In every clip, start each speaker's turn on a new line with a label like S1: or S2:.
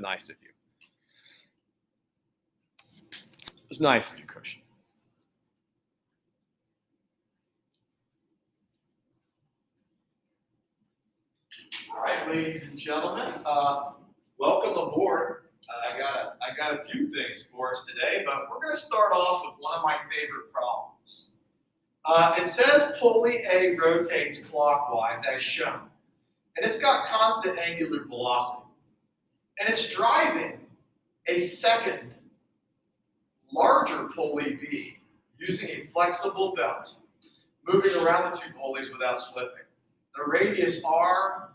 S1: Nice of you. It was nice of you, Cushion.
S2: All right, ladies and gentlemen, welcome aboard. I got a few things for us today, but we're going to start off with one of my favorite problems. It says pulley A rotates clockwise as shown, and it's got constant angular velocity, and it's driving a second larger pulley B using a flexible belt, moving around the two pulleys without slipping. The radius R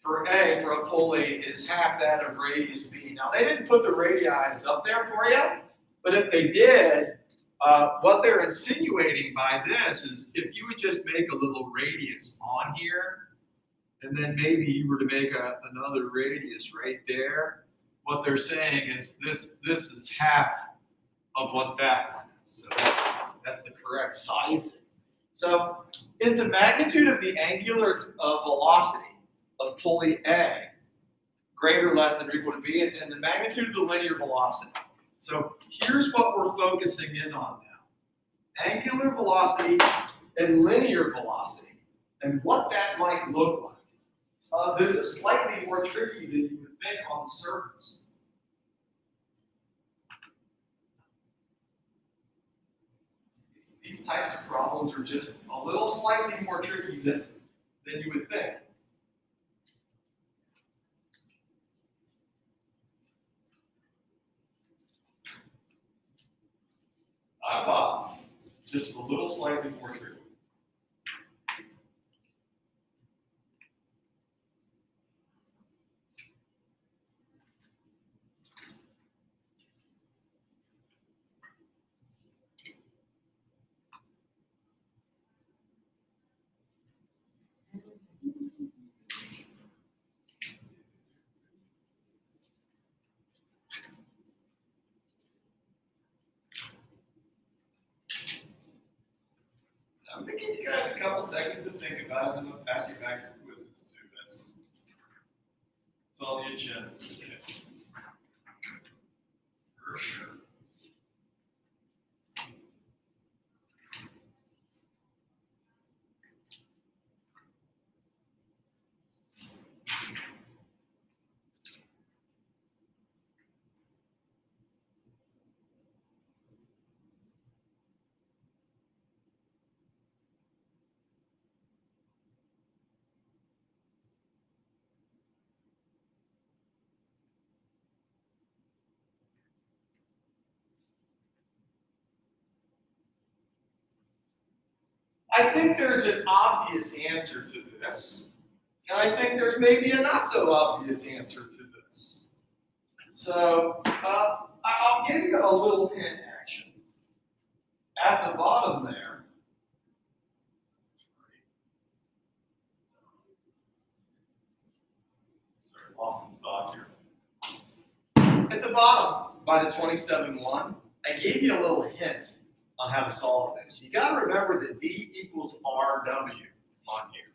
S2: for A, for a pulley, is half that of radius B. Now, they didn't put the radii up there for you, but if they did, what they're insinuating by this is if you would just make a little radius on here, and then maybe you were to make another radius right there, what they're saying is this is half of what that one is. So that's the correct sizing. So is the magnitude of the angular velocity of pulley A greater, less than, or equal to B, and the magnitude of the linear velocity. So here's what we're focusing in on now. Angular velocity and linear velocity, and what that might look like. This is slightly more tricky than you would think on the surface. These types of problems are just a little slightly more tricky than you would think. Not possible, just a little slightly more tricky. I'm going to give you guys a couple seconds to think about it, and then I'll pass you back to quizzes too. That's all the agenda today. For sure. I think there's an obvious answer to this, and I think there's maybe a not so obvious answer to this. So I'll give you a little hint action. At the bottom there, sorry, lost my thought here. At the bottom, by the 27-1, I gave you a little hint on how to solve this. You got to remember that V equals RW on here.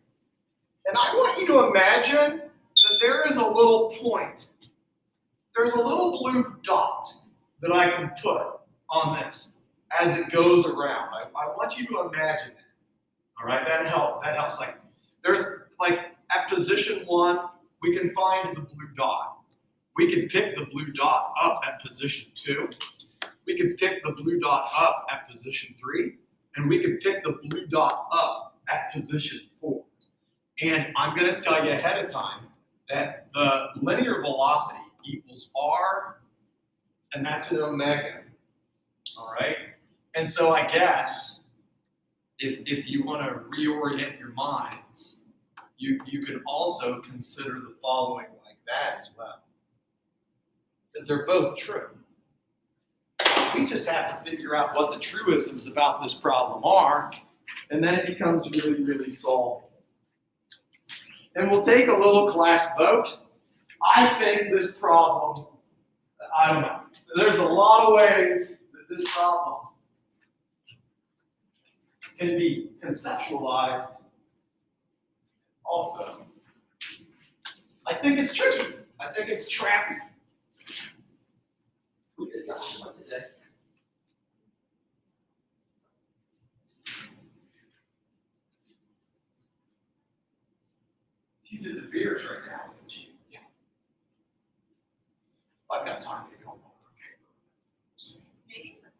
S2: And I want you to imagine that there is a little point. There's a little blue dot that I can put on this as it goes around. I want you to imagine it. All right, that helps. Like at position 1, we can find the blue dot. We can pick the blue dot up at position 2. We can pick the blue dot up at position 3, and we can pick the blue dot up at position 4. And I'm going to tell you ahead of time that the linear velocity equals R, and that's an omega. All right? And so I guess if you want to reorient your minds, you could also consider the following like that as well. Because they're both true. We just have to figure out what the truisms about this problem are, and then it becomes really, really solvable. And we'll take a little class vote. I think this problem, I don't know. There's a lot of ways that this problem can be conceptualized. Also, I think it's tricky. I think it's trappy. We just got one today. She's in the beers right now, isn't she? Yeah. I've got time to go on the paper.
S3: Maybe the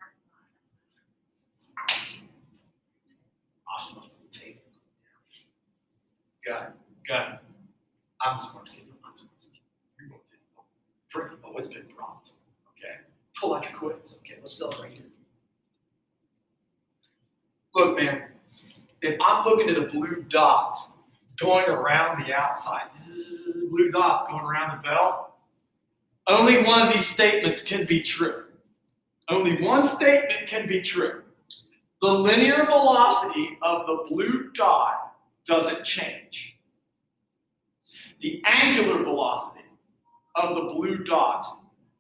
S2: Got it. Got it. I'm smart. You're going to drink. Oh, it's been brought. Okay. Pull out your quiz. Okay, let's celebrate here. Look, man, if I'm looking at a blue dot going around the outside, blue dots going around the belt, only one of these statements can be true. Only one statement can be true. The linear velocity of the blue dot doesn't change. The angular velocity of the blue dot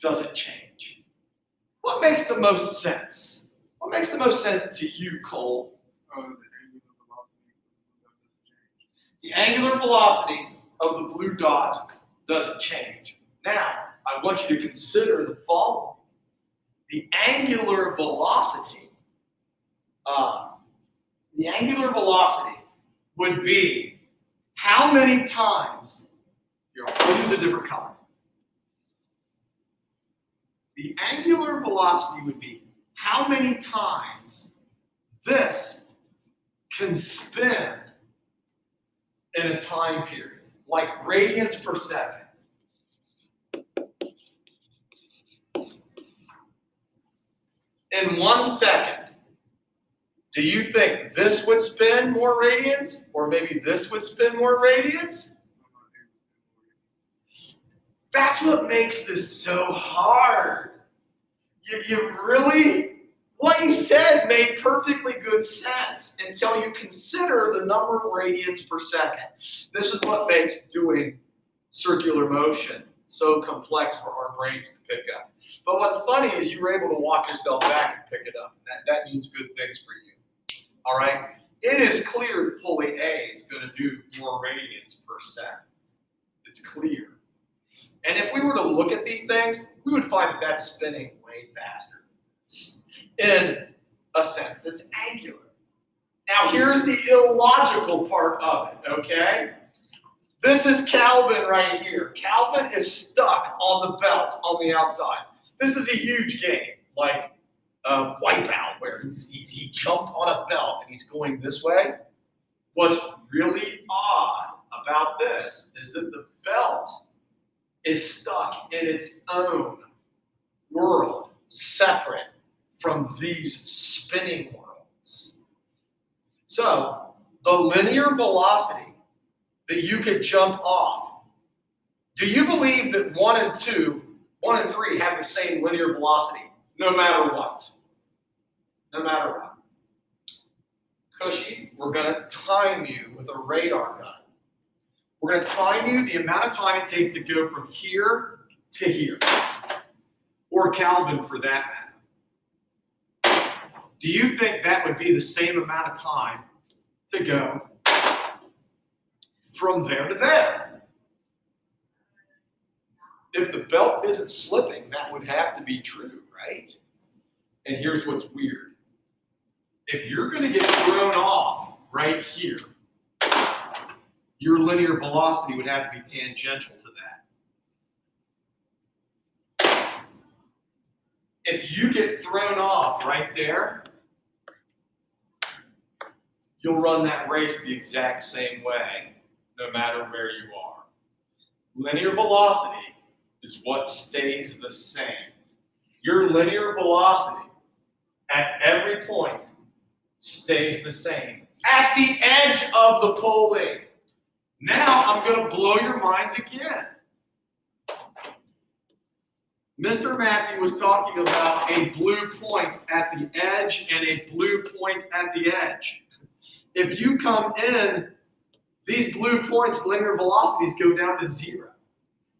S2: doesn't change. What makes the most sense? What makes the most sense to you, Cole? The angular velocity of the blue dot doesn't change. Now, I want you to consider the following. The angular velocity would be how many times, here, I'll use a different color. The angular velocity would be how many times this can spin in a time period, like radians per second. In 1 second, do you think this would spin more radians, or maybe this would spin more radians? That's what makes this so hard. You really, what you said made perfectly good sense until you consider the number of radians per second. This is what makes doing circular motion so complex for our brains to pick up. But what's funny is you were able to walk yourself back and pick it up. That means good things for you. All right? It is clear that pulley A is going to do more radians per second. It's clear. And if we were to look at these things, we would find that that's spinning way faster in a sense that's angular. Now, here's the illogical part of it, okay? This is Calvin right here. Calvin is stuck on the belt on the outside. This is a huge game, like Wipeout, where he jumped on a belt and he's going this way. What's really odd about this is that the belt is stuck in its own world, separate from these spinning worlds. So, the linear velocity that you could jump off, do you believe that 1 and 3 have the same linear velocity, no matter what? No matter what. Cushy, we're going to time you with a radar gun. We're going to time you the amount of time it takes to go from here to here, or Calvin for that matter. Do you think that would be the same amount of time to go from there to there? If the belt isn't slipping, that would have to be true, right? And here's what's weird. If you're going to get thrown off right here, your linear velocity would have to be tangential to that. If you get thrown off right there, you'll run that race the exact same way, no matter where you are. Linear velocity is what stays the same. Your linear velocity at every point stays the same. At the edge of the pulley. Now I'm going to blow your minds again. Mr. Matthew was talking about a blue point at the edge and a blue point at the edge. If you come in, these blue points, linear velocities go down to 0.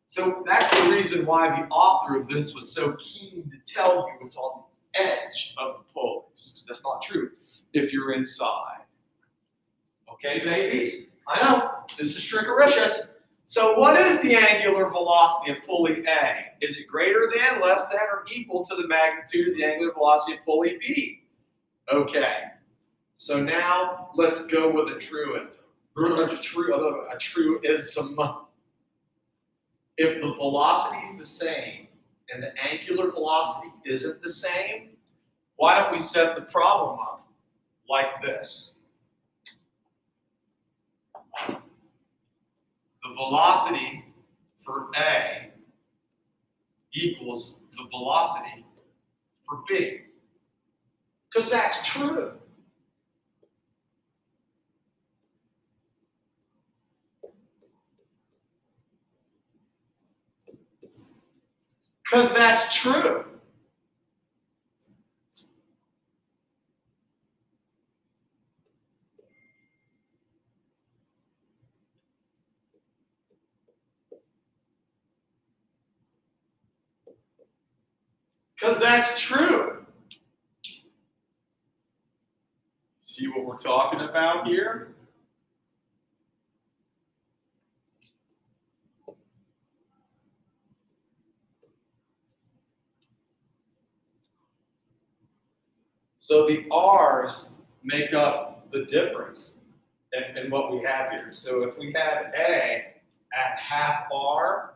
S2: So that's the reason why the author of this was so keen to tell you it's on the edge of the pulleys. That's not true if you're inside. Okay, babies? I know, this is trickericious, So what is the angular velocity of pulley A? Is it greater than, less than, or equal to the magnitude of the angular velocity of pulley B? Okay, so now let's go with a truism. A truism. If the velocity is the same and the angular velocity isn't the same, why don't we set the problem up like this? The velocity for A equals the velocity for B. Because that's true. Because that's true. Because that's true. See what we're talking about here? So the R's make up the difference in what we have here. So if we have A at half R,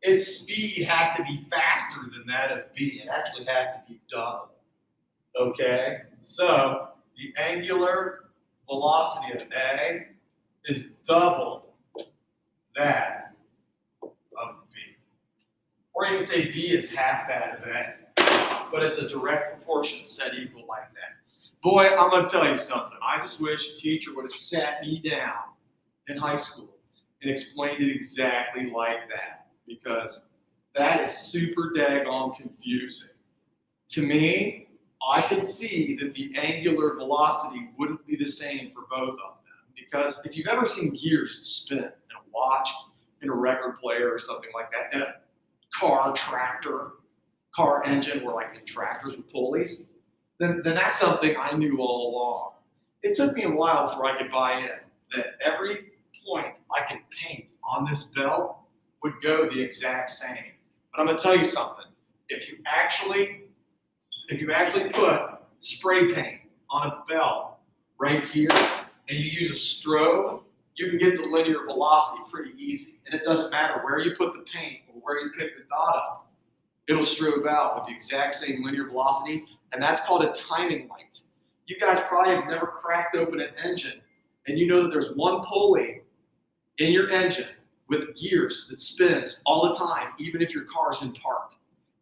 S2: its speed has to be faster than that of B. It actually has to be double. Okay? So the angular velocity of A is double that of B. Or you can say B is half that of A. But it's a direct proportion set equal like that. Boy, I'm going to tell you something. I just wish a teacher would have sat me down in high school and explained it exactly like that, because that is super daggone confusing. To me, I can see that the angular velocity wouldn't be the same for both of them, because if you've ever seen gears spin in a watch, in a record player or something like that, in a car, tractor, car engine, or like in tractors with pulleys, then that's something I knew all along. It took me a while before I could buy in that every point I could paint on this belt would go the exact same. But I'm going to tell you something. If you actually put spray paint on a belt right here and you use a strobe, you can get the linear velocity pretty easy. And it doesn't matter where you put the paint or where you pick the dot up. It'll strobe out with the exact same linear velocity, and that's called a timing light. You guys probably have never cracked open an engine, and you know that there's one pulley in your engine with gears that spins all the time, even if your car's in park.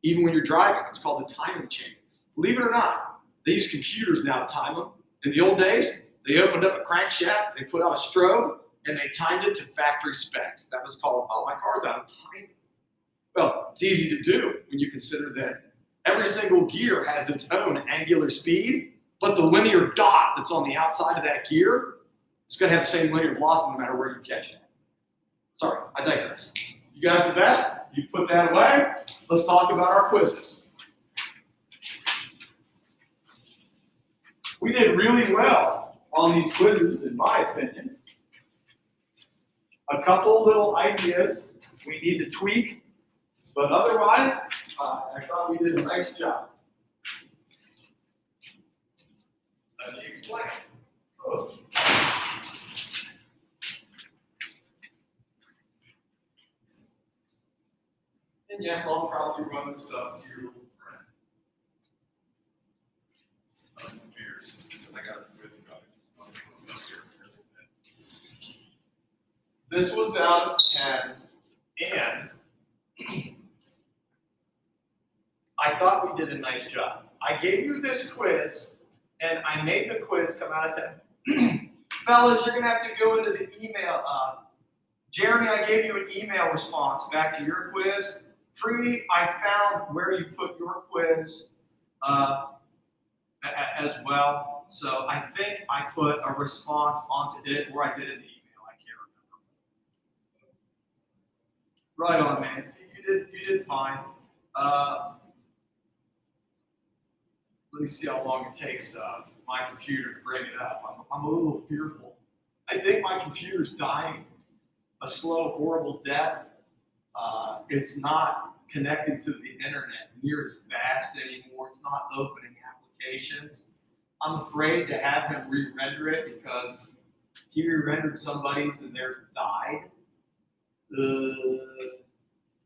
S2: Even when you're driving, it's called the timing chain. Believe it or not, they use computers now to time them. In the old days, they opened up a crankshaft, they put out a strobe, and they timed it to factory specs. That was called, oh, my car's out of timing. Well, it's easy to do when you consider that every single gear has its own angular speed, but the linear dot that's on the outside of that gear is going to have the same linear velocity no matter where you catch it. Sorry, I digress. You guys are the best. You put that away. Let's talk about our quizzes. We did really well on these quizzes, in my opinion. A couple little ideas we need to tweak. But otherwise, I thought we did a nice job. Let me explain. Oh. And yes, I'll probably run this up to your little friend. Cheers. I got it. This was out of 10, and I thought we did a nice job. I gave you this quiz, and I made the quiz come out of 10. Fellas, you're going to have to go into the email. Jeremy, I gave you an email response back to your quiz. Preeti, I found where you put your quiz as well. So I think I put a response onto it, or I did it in the email. I can't remember. Right on, man. You did fine. Let me see how long it takes my computer to bring it up. I'm a little fearful. I think my computer's dying. a slow, horrible death. It's not connected to the internet near as fast anymore. It's not opening applications. I'm afraid to have him re-render it because he re-rendered somebody's and theirs died.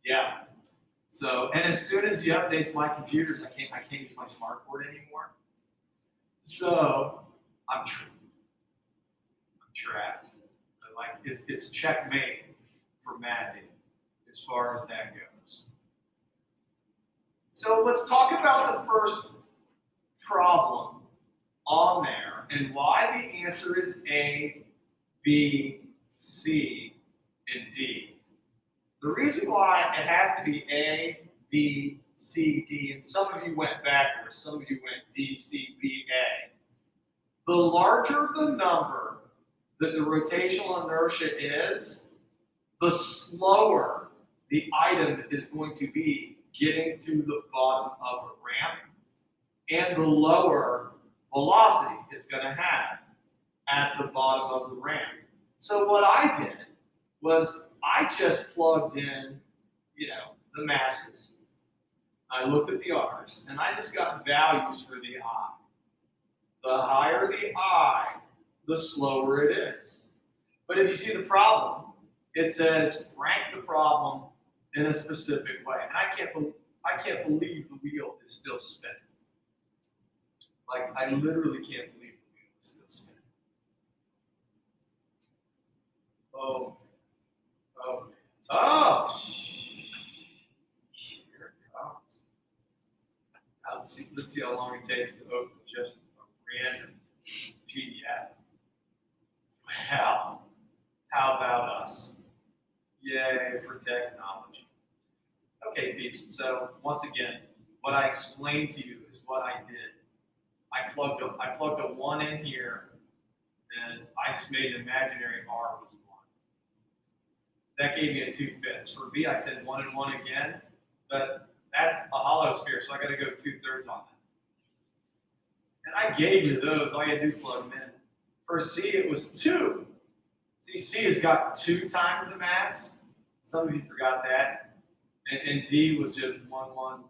S2: Yeah. So, and as soon as he updates my computers, I can't use my smart board anymore. So, I'm trapped. Like it's checkmate for Maddie as far as that goes. So let's talk about the first problem on there and why the answer is A, B, C, and D. The reason why it has to be A, B, C, D, and some of you went backwards, some of you went D, C, B, A. The larger the number that the rotational inertia is, the slower the item is going to be getting to the bottom of a ramp, and the lower velocity it's going to have at the bottom of the ramp. So what I did was I just plugged in, the masses. I looked at the R's, and I just got values for the I. The higher the I, the slower it is. But if you see the problem, it says rank the problem in a specific way. And I can't believe the wheel is still spinning. Like, I literally can't believe the wheel is still spinning. Oh. Here it comes. Let's see how long it takes to open just a random PDF. Wow. How about us? Yay for technology. Okay, peeps. So once again, what I explained to you is what I did. I plugged a 1 in here, and I just made an imaginary R was 1. That gave me a 2/5. For B, I said 1 and 1 again, but that's a hollow sphere, so I got to go 2/3 on that. And I gave you those. All you had to do is plug them in. For C, it was 2. See, C has got 2 times the mass. Some of you forgot that. And D was just 1.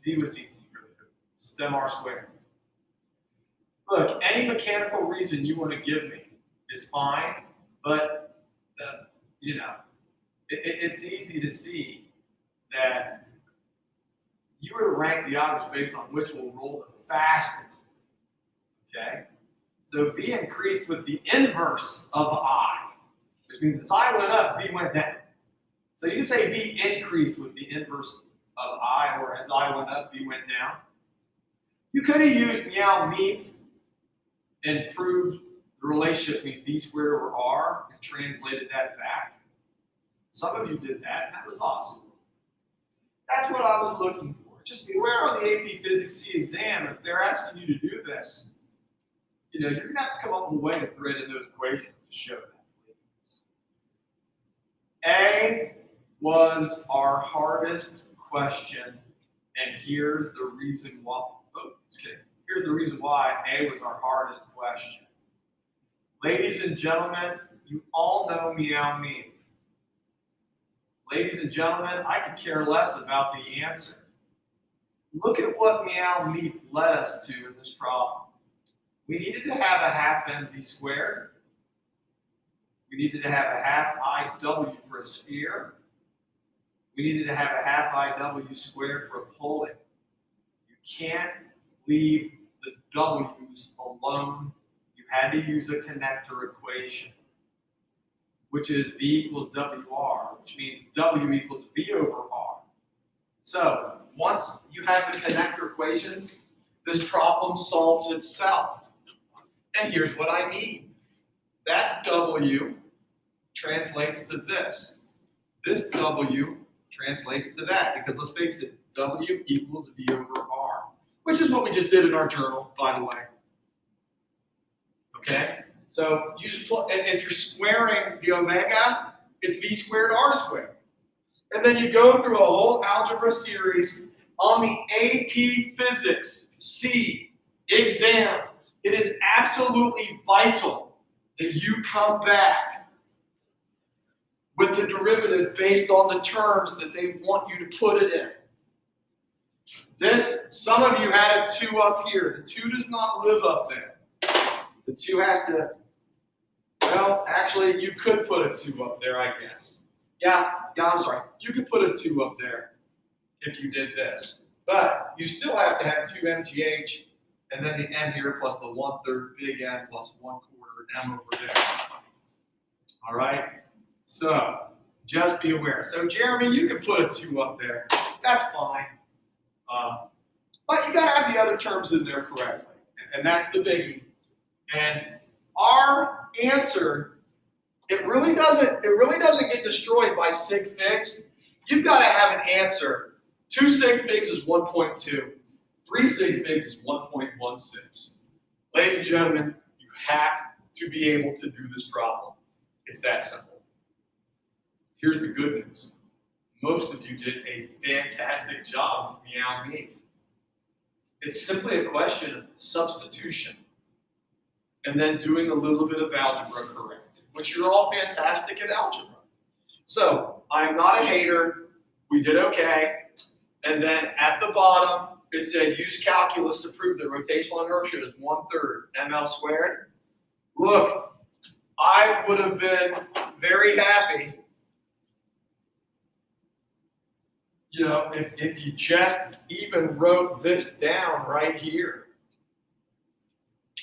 S2: D was easy for the just mr squared. Look, any mechanical reason you want to give me is fine, but it's easy to see that you were to rank the objects based on which will roll the fastest. Okay? So V increased with the inverse of I, which means as I went up, V went down. So you can say V increased with the inverse of I, or as I went up, V went down. You could have used meow meef and proved the relationship between V squared over R and translated that back. Some of you did that, and that was awesome. That's what I was looking for. Just beware on the AP Physics C exam, if they're asking you to do this, you're going to have to come up with a way to thread in those equations to show that. A was our hardest question, and here's the reason why. Oh, just kidding. Here's the reason why A was our hardest question. Ladies and gentlemen, you all know meow me. Ladies and gentlemen, I could care less about the answer. Look at what meow me led us to in this problem. We needed to have a half mv squared. We needed to have a half IW for a sphere. We needed to have a half IW squared for a pulley. You can't leave the W's alone. You had to use a connector equation, which is V equals WR, which means W equals V over R. So once you have the connector equations, this problem solves itself. And here's what I mean. That W translates to this. This W translates to that, because let's face it, W equals V over R, which is what we just did in our journal, by the way. Okay? So you just if you're squaring the omega, it's V squared R squared. And then you go through a whole algebra series on the AP Physics C exam. It is absolutely vital that you come back with the derivative based on the terms that they want you to put it in. This, some of you had a 2 up here. The 2 does not live up there. The 2 has to, well, actually, you could put a 2 up there, I guess. Yeah, I'm sorry. You could put a 2 up there if you did this. But you still have to have 2 MGH, and then the M here plus the 1/3 big M plus 1/4 M over there. All right? So, just be aware. So, Jeremy, you can put a 2 up there. That's fine. But you got to have the other terms in there correctly. And that's the biggie. And our answer, it really doesn't get destroyed by sig figs. You've got to have an answer. 2 sig figs is 1.2. 3 sig figs is 1.16. Ladies and gentlemen, you have to be able to do this problem. It's that simple. Here's the good news. Most of you did a fantastic job with Meow Me. It's simply a question of substitution and then doing a little bit of algebra correct, which you're all fantastic at algebra. So I'm not a hater. We did okay. And then at the bottom, it said use calculus to prove that rotational inertia is 1/3 ml squared. Look, I would have been very happy, you know, if you just even wrote this down right here.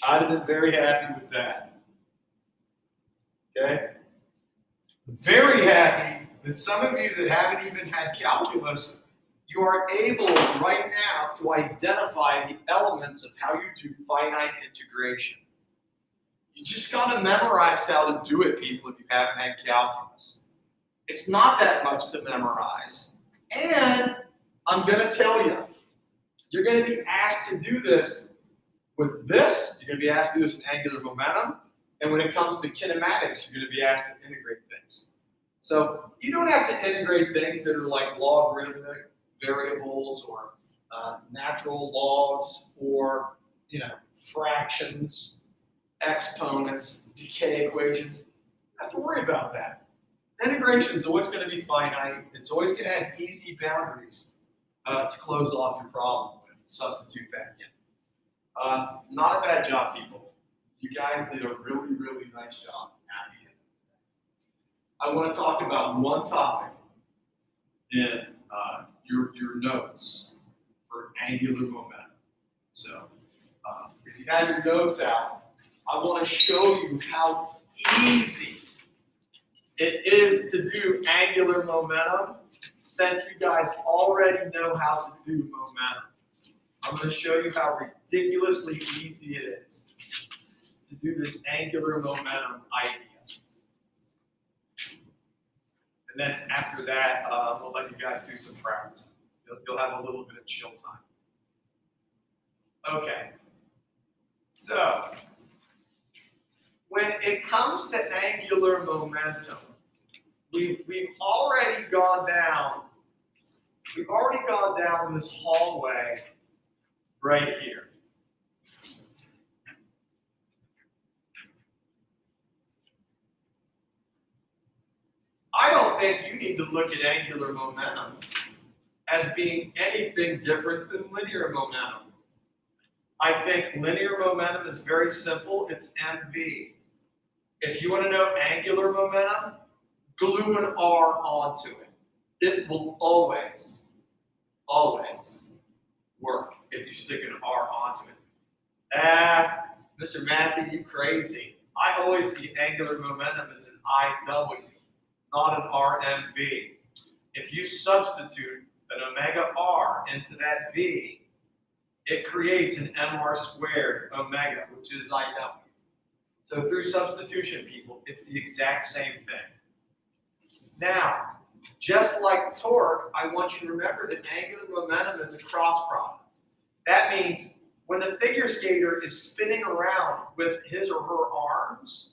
S2: I'd have been very happy with that. Okay? Very happy that some of you that haven't even had calculus, you are able right now to identify the elements of how you do finite integration. You just got to memorize how to do it, people, if you haven't had calculus. It's not that much to memorize. And I'm going to tell you, you're going to be asked to do this with this. You're going to be asked to do this in angular momentum. And when it comes to kinematics, you're going to be asked to integrate things. So you don't have to integrate things that are like logarithmic variables or natural logs or, you know, fractions, exponents, decay equations. You don't have to worry about that. Integration is always going to be finite. It's always going to have easy boundaries to close off your problem with. Substitute back in. Not a bad job, people. You guys did a really, really nice job at the end. I want to talk about one topic in your notes for angular momentum. So if you have your notes out, I want to show you how easy it is to do angular momentum since you guys already know how to do momentum. I'm going to show you how ridiculously easy it is to do this angular momentum idea. And then after that, we'll let you guys do some practice. You'll have a little bit of chill time. Okay. So, when it comes to angular momentum, we've already gone down this hallway right here. I don't think you need to look at angular momentum as being anything different than linear momentum. I think linear momentum is very simple. It's mv. If you want to know angular momentum, glue an R onto it. It will always work if you stick an R onto it. Mr. Matthew, you crazy. I always see angular momentum as an IW, not an RMV. If you substitute an omega R into that V, it creates an MR squared omega, which is IW. So through substitution, people, it's the exact same thing. Now, just like torque, I want you to remember that angular momentum is a cross product. That means when the figure skater is spinning around with his or her arms,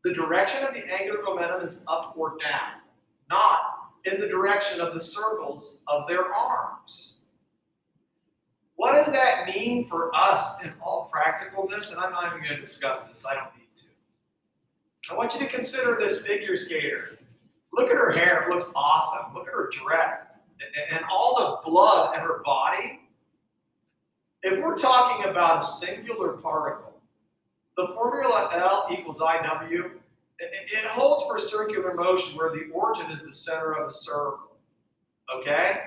S2: the direction of the angular momentum is up or down, not in the direction of the circles of their arms. What does that mean for us in all practicalness? And I'm not even going to discuss this. I don't need to. I want you to consider this figure skater. Look at her hair, it looks awesome. Look at her dress and all the blood in her body. If we're talking about a singular particle, the formula L equals IW, it holds for circular motion where the origin is the center of a circle. Okay?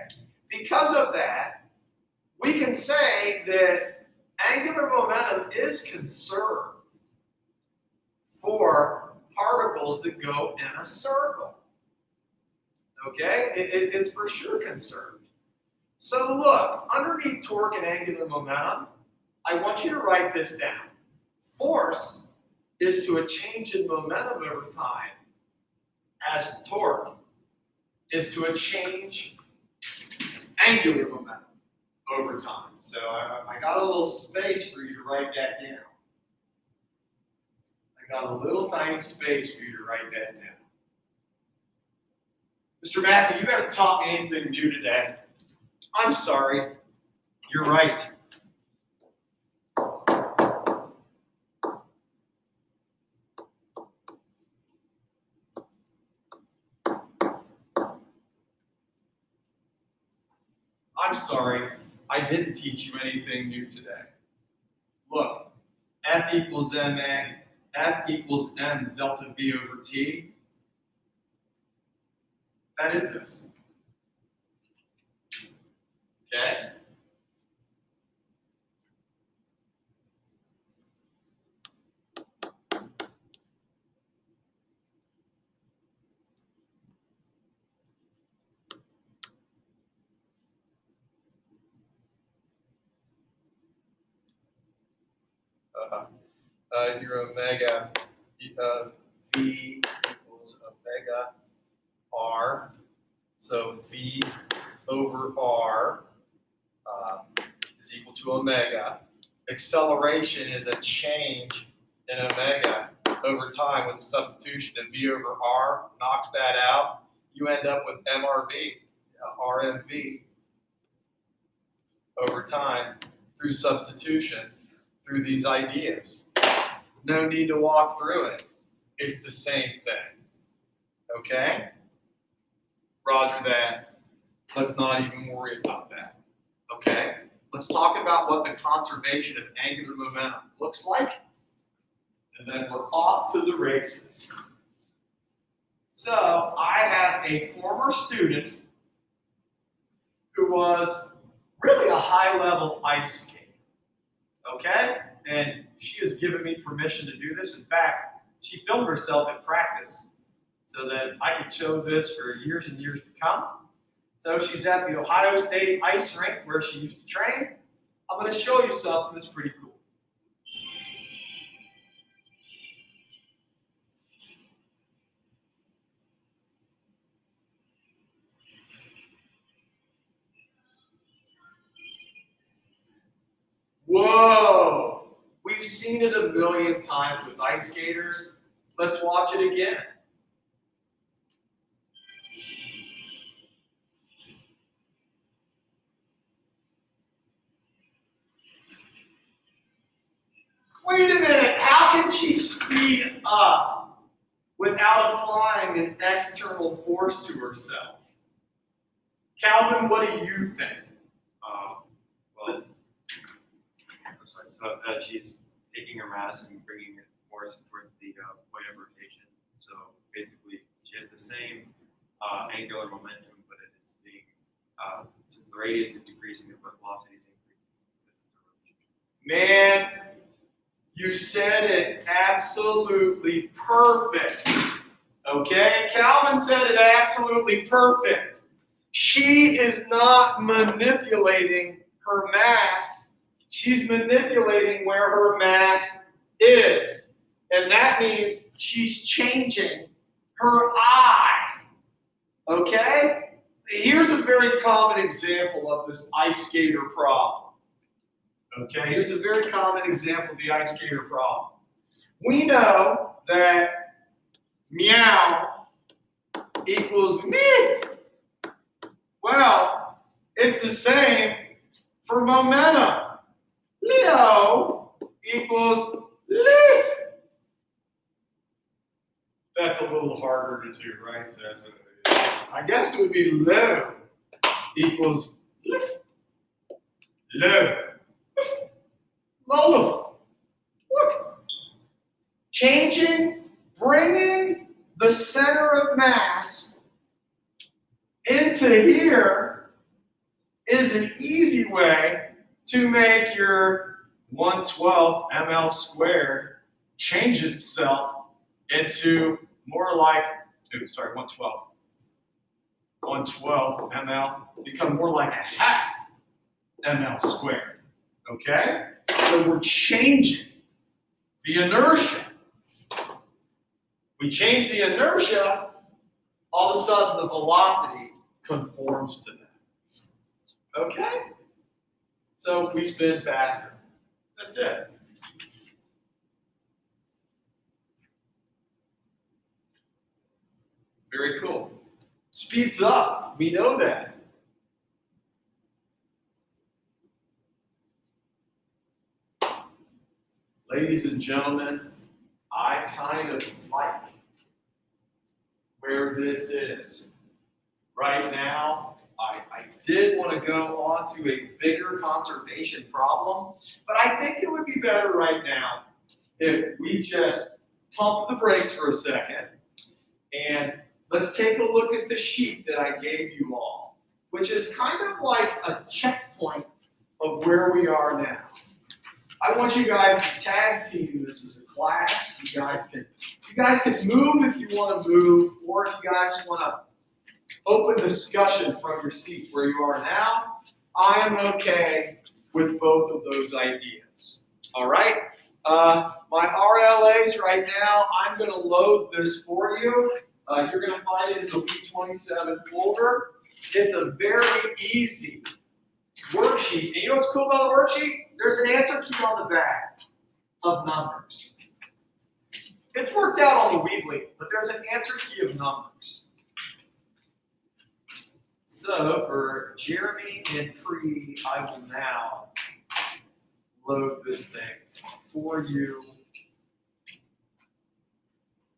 S2: Because of that, we can say that angular momentum is conserved for particles that go in a circle. Okay? It's for sure conserved. So look, underneath torque and angular momentum, I want you to write this down. Force is to a change in momentum over time, as torque is to a change angular momentum over time. So I got a little space for you to write that down. I got a little tiny space for you to write that down. Mr. Mackey, you haven't taught me anything new today. I'm sorry. You're right. I'm sorry. I didn't teach you anything new today. Look, F equals MA, F equals M delta V over T. That is this. Okay? Your omega, V equals omega R. So V over R is equal to omega. Acceleration is a change in omega over time with the substitution of V over R. Knocks that out. You end up with MRV, RMV over time through substitution through these ideas. No need to walk through it. It's the same thing. Okay? Roger that. Let's not even worry about that. Okay? Let's talk about what the conservation of angular momentum looks like. And then we're off to the races. So I have a former student who was really a high-level ice skater. Okay? And she has given me permission to do this. In fact, she filmed herself at practice so that I could show this for years and years to come. So she's at the Ohio State ice rink where she used to train. I'm going to show you something that's pretty cool. Whoa! We've seen it a million times with ice skaters. Let's watch it again. Wait a minute, how can she speed up without applying an external force to herself? Calvin, what do you think?
S4: Well, so she's taking her mass and bringing it force towards the point of rotation. So basically, she has the same angular momentum, but it is being, since the radius is decreasing, the velocity is increasing.
S2: Man, you said it absolutely perfect. Okay? Calvin said it absolutely perfect. She is not manipulating her mass. She's manipulating where her mass is. And that means she's changing her eye. Okay? Here's a very common example of this ice skater problem. Okay, here's a very common example of the ice skater problem. We know that meow equals me. Well, it's the same for momentum. Leo equals lift. That's a little harder to do, right? I guess it would be low equals low. Low. Look. Bringing the center of mass into here is an easy way to make your 112 ml squared change itself into more like, 112 ml, become more like a half ml squared, okay? So we're changing the inertia. We change the inertia, all of a sudden the velocity conforms to that, okay? So we spin faster. That's it. Very cool. Speeds up. We know that. Ladies and gentlemen, I kind of like where this is. Right now, I did want to go on to a bigger conservation problem, but I think it would be better right now if we just pump the brakes for a second and let's take a look at the sheet that I gave you all, which is kind of like a checkpoint of where we are now. I want you guys to tag team this as a class. You guys can move if you want to move, or if you guys want to open discussion from your seats where you are now. I am okay with both of those ideas. All right. My RLAs right now, I'm going to load this for you. You're going to find it in the B27 folder. It's a very easy worksheet. And you know what's cool about the worksheet? There's an answer key on the back of numbers. It's worked out on the Weebly, but there's an answer key of numbers. So for Jeremy and Pre, I will now load this thing for you.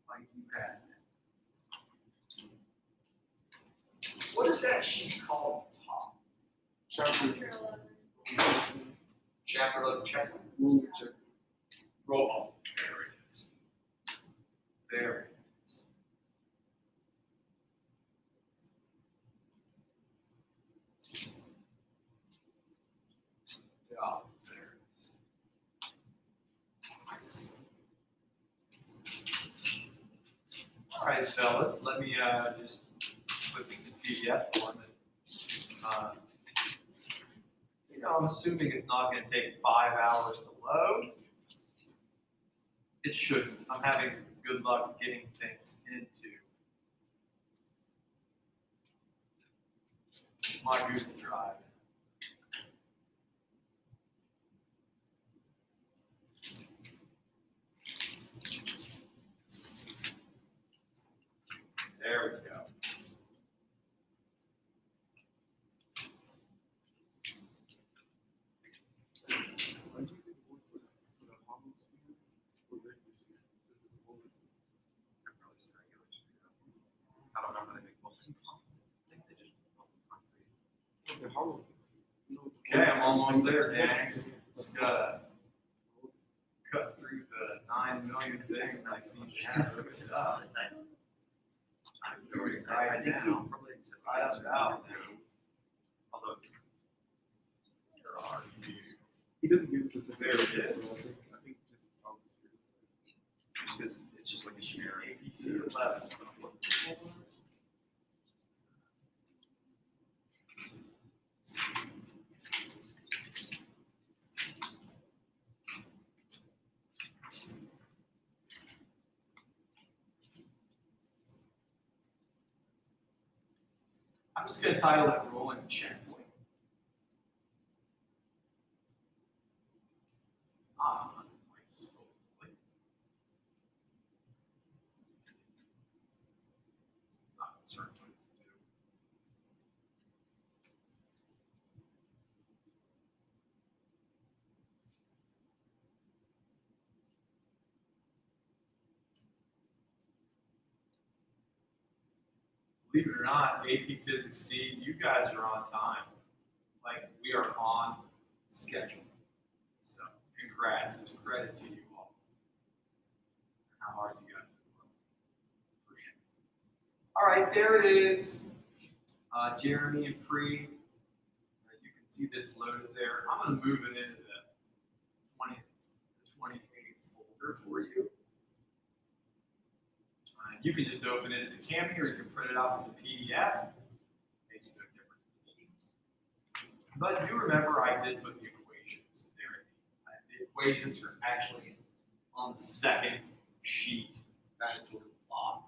S2: Like you had. What is that sheet called at the top? Chapter 11 check. Roll call. There it is. There it is. Yeah, there it is. Nice. All right, fellas, let me just put this in PDF form. I'm assuming it's not going to take 5 hours to load. It shouldn't. I'm having good luck getting things into my Google Drive. There we go. I don't know how they make both. I think they just okay, I'm almost there, gang. Just gotta cut through the 9 million things I see you have looked it up. I'm doing it right now. Right out now. Although, there are you.
S5: He doesn't give us a
S2: There it is.
S5: So I think this is how
S4: It's just like a share.
S2: ABC 11. I'm just going to title it Rolling Checkpoint. Nice. Not certain what it's to.
S6: believe it or not, AP Physics C, you guys are on time. Like, we are on schedule. So, congrats. It's a credit to you all. How hard you guys have worked. For sure. All right, there it is. Jeremy and Pre. You can see this loaded there. I'm going to move it into the 28 folder for you. You can just open it as a Cami or you can print it off as a PDF. Makes no difference to me. But do remember I did put the equations there. The equations are actually on the second sheet, kind of towards the bottom.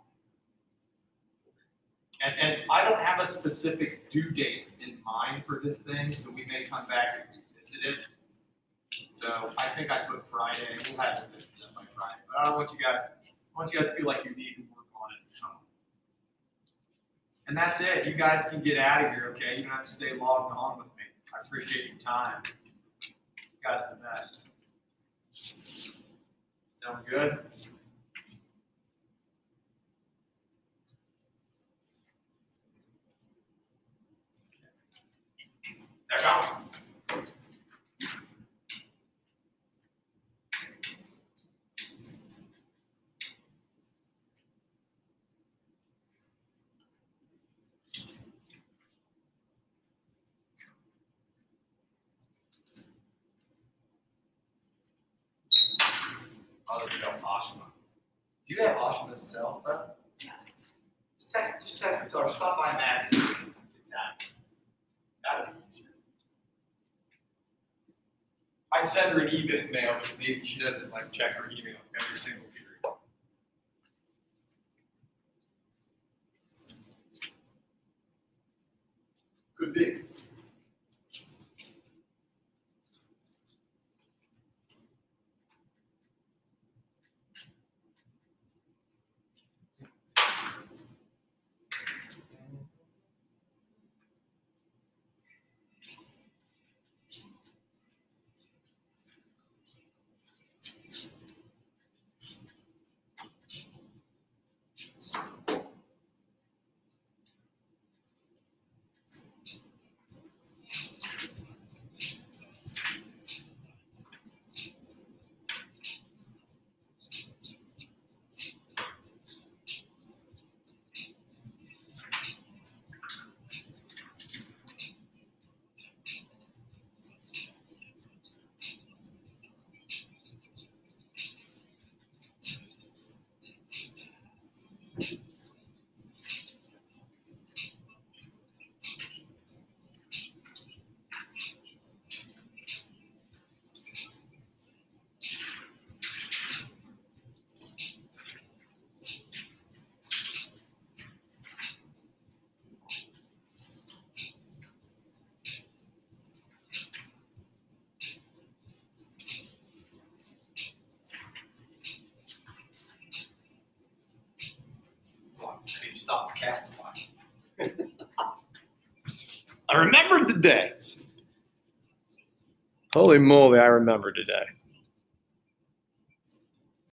S6: And I don't have a specific due date in mind for this thing, so we may come back and revisit it. So I think I put Friday. We'll have to finish it up by Friday. But I don't want you guys. I want you guys to feel like you need to work on it. And that's it. You guys can get out of here, okay? You don't have to stay logged on with me. I appreciate your time. You guys are the best. Sound good? They're gone. I'll just tell Ashima. Do you have Ashima's cell phone?
S3: Yeah.
S6: Just text her, tell her, stop by Matt. It's happening. That'd be easier.
S2: I'd send her an email, but maybe she doesn't like check her email every single period. Could be. Stop castifying.
S1: I remembered the day. Holy moly, I remember today.